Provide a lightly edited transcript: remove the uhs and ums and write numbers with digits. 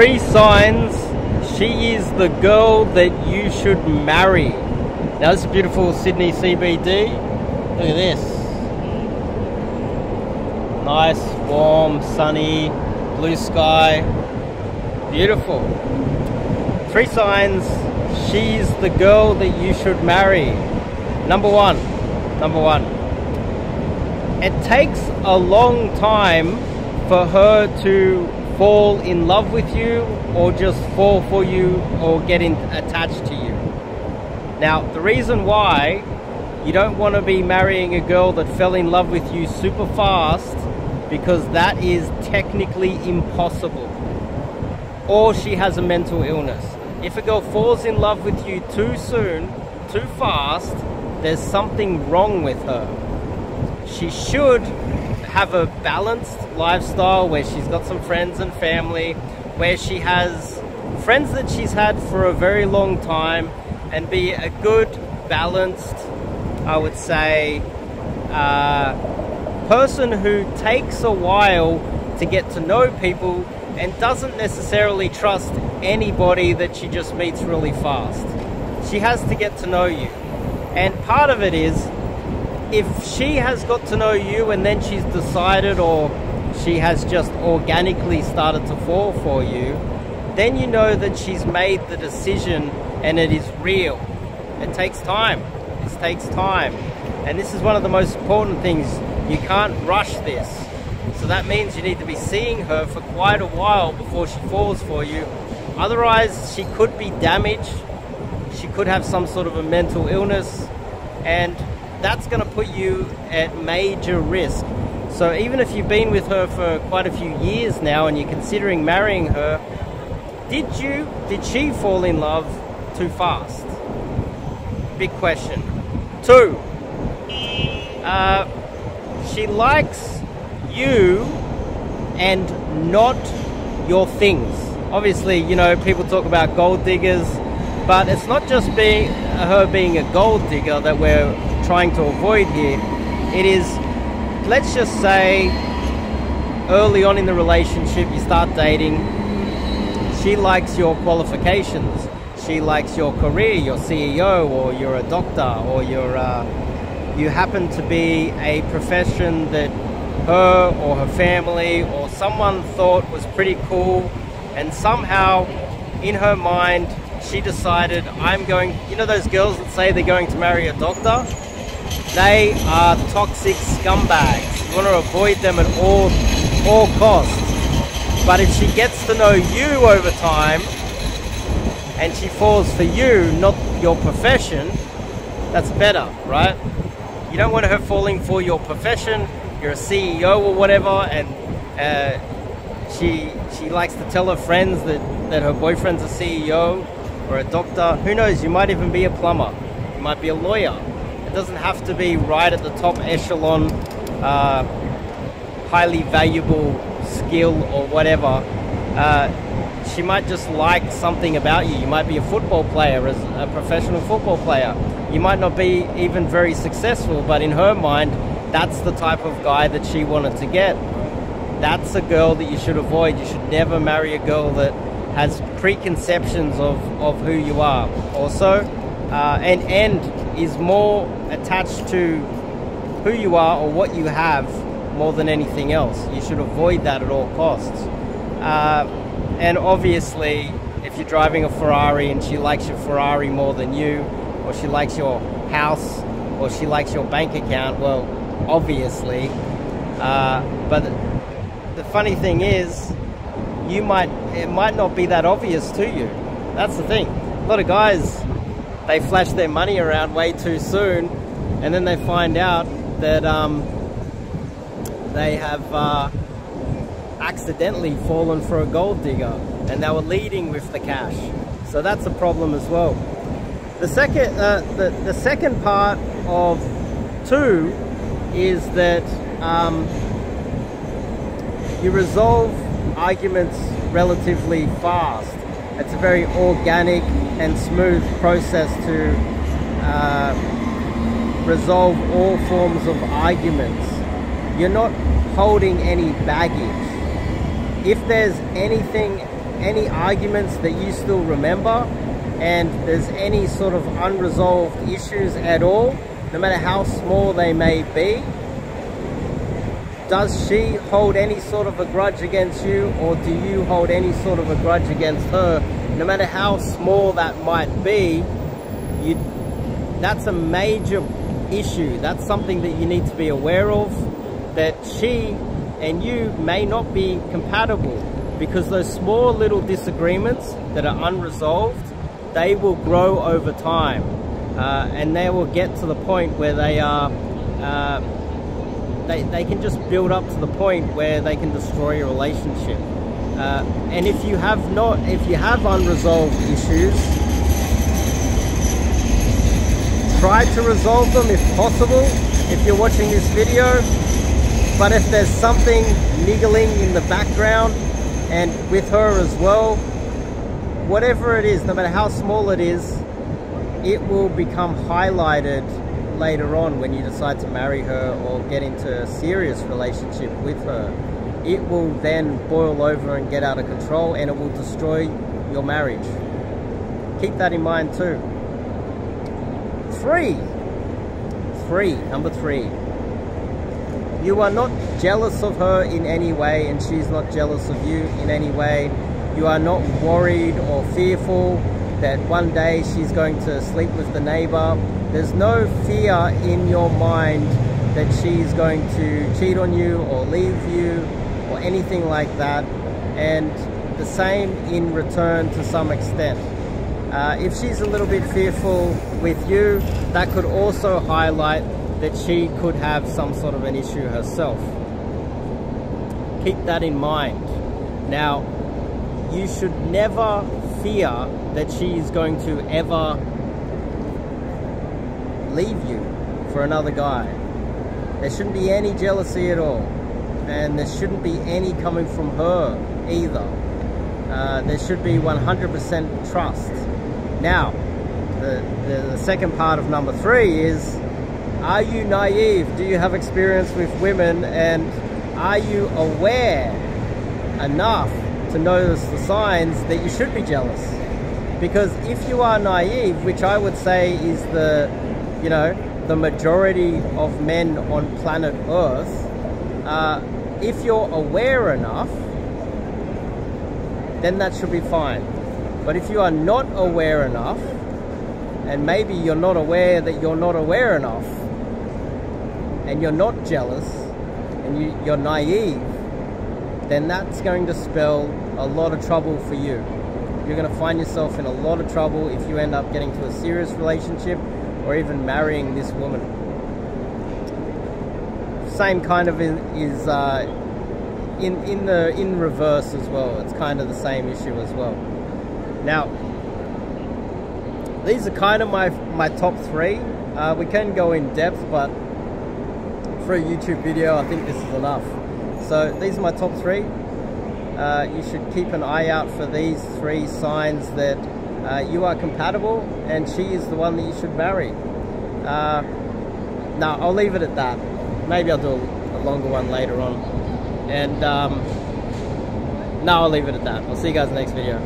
3 signs she is the girl that you should marry. Now this is beautiful Sydney CBD. Look at this. Nice, warm, sunny, blue sky. Beautiful. 3 signs she's the girl that you should marry. Number one. It takes a long time for her to fall in love with you or just fall for you or get attached to you. Now, the reason why you don't want to be marrying a girl that fell in love with you super fast, because that is technically impossible. Or she has a mental illness. If a girl falls in love with you too soon, too fast, there's something wrong with her. She should have a balanced lifestyle where she's got some friends and family, where she has friends that she's had for a very long time, and be a good, balanced, I would say, person who takes a while to get to know people and doesn't necessarily trust anybody that she just meets really fast. She has to get to know you. And part of it is, if she has got to know you and then she's decided, or she has just organically started to fall for you, then you know that she's made the decision and it is real. It takes time. This takes time. And this is one of the most important things. You can't rush this. So that means you need to be seeing her for quite a while before she falls for you. Otherwise, she could be damaged. She could have some sort of a mental illness, and that's going to put you at major risk. So even if you've been with her for quite a few years now and you're considering marrying her, did she fall in love too fast? Big question. 2, she likes you and not your things. Obviously, you know, people talk about gold diggers, but it's not just her being a gold digger that we're trying to avoid here. It is, let's just say, early on in the relationship, you start dating, she likes your qualifications, she likes your career, you're CEO, or you're a doctor, or you happen to be a profession that her or her family or someone thought was pretty cool, and somehow in her mind she decided, you know those girls that say they're going to marry a doctor? They are toxic scumbags. You want to avoid them at all costs. But if she gets to know you over time and she falls for you, not your profession, that's better, right? You don't want her falling for your profession. You're a CEO or whatever, and she likes to tell her friends that her boyfriend's a CEO or a doctor. Who knows? You might even be a plumber. You might be a lawyer. It doesn't have to be right at the top echelon, highly valuable skill or whatever. She might just like something about you. You might be a football player, as a professional football player. You might not be even very successful, but in her mind, that's the type of guy that she wanted to get. That's a girl that you should avoid. You should never marry a girl that has preconceptions of who you are. Also, and is more attached to who you are or what you have more than anything else. You should avoid that at all costs. And obviously, if you're driving a Ferrari and she likes your Ferrari more than you, or she likes your house, or she likes your bank account, well, obviously. But the funny thing is, it might not be that obvious to you. That's the thing. A lot of guys, they flash their money around way too soon, and then they find out that they have accidentally fallen for a gold digger, and they were leading with the cash. So that's a problem as well. The second part of 2 is that you resolve arguments relatively fast. It's a very organic and smooth process to resolve all forms of arguments. You're not holding any baggage. If there's anything any arguments that you still remember, and there's any sort of unresolved issues at all, no matter how small they may be, does she hold any sort of a grudge against you, or do you hold any sort of a grudge against her? No matter how small that might be, that's a major issue. That's something that you need to be aware of, that she and you may not be compatible, because those small little disagreements that are unresolved, they will grow over time, and they will get to the point where they are they can just build up to the point where they can destroy your relationship. And if you have unresolved issues, try to resolve them if possible, if you're watching this video. But if there's something niggling in the background, and with her as well, whatever it is, no matter how small it is, it will become highlighted later on when you decide to marry her or get into a serious relationship with her. It will then boil over and get out of control, and it will destroy your marriage. Keep that in mind too. Number three. You are not jealous of her in any way, and she's not jealous of you in any way. You are not worried or fearful that one day she's going to sleep with the neighbor. There's no fear in your mind that she's going to cheat on you or leave you or anything like that. And the same in return to some extent. If she's a little bit fearful with you, that could also highlight that she could have some sort of an issue herself. Keep that in mind. Now, you should never fear that she is going to ever leave you for another guy. There shouldn't be any jealousy at all, and there shouldn't be any coming from her either. There should be 100% trust. Now, the second part of number 3 is, are you naive? Do you have experience with women, and are you aware enough to notice the signs that you should be jealous? Because if you are naive, which I would say is the majority of men on planet Earth, if you're aware enough, then that should be fine. But if you are not aware enough, and maybe you're not aware that you're not aware enough, and you're not jealous, and you're naive, then that's going to spell a lot of trouble for you. You're going to find yourself in a lot of trouble if you end up getting to a serious relationship or even marrying this woman. Same kind of is in reverse as well. It's kind of the same issue as well. Now, these are kind of my top 3. We can go in depth, but for a YouTube video, I think this is enough. So these are my top 3. You should keep an eye out for these 3 signs that you are compatible and she is the one that you should marry. Now, I'll leave it at that. Maybe I'll do a longer one later on. And no, I'll leave it at that. I'll see you guys in the next video.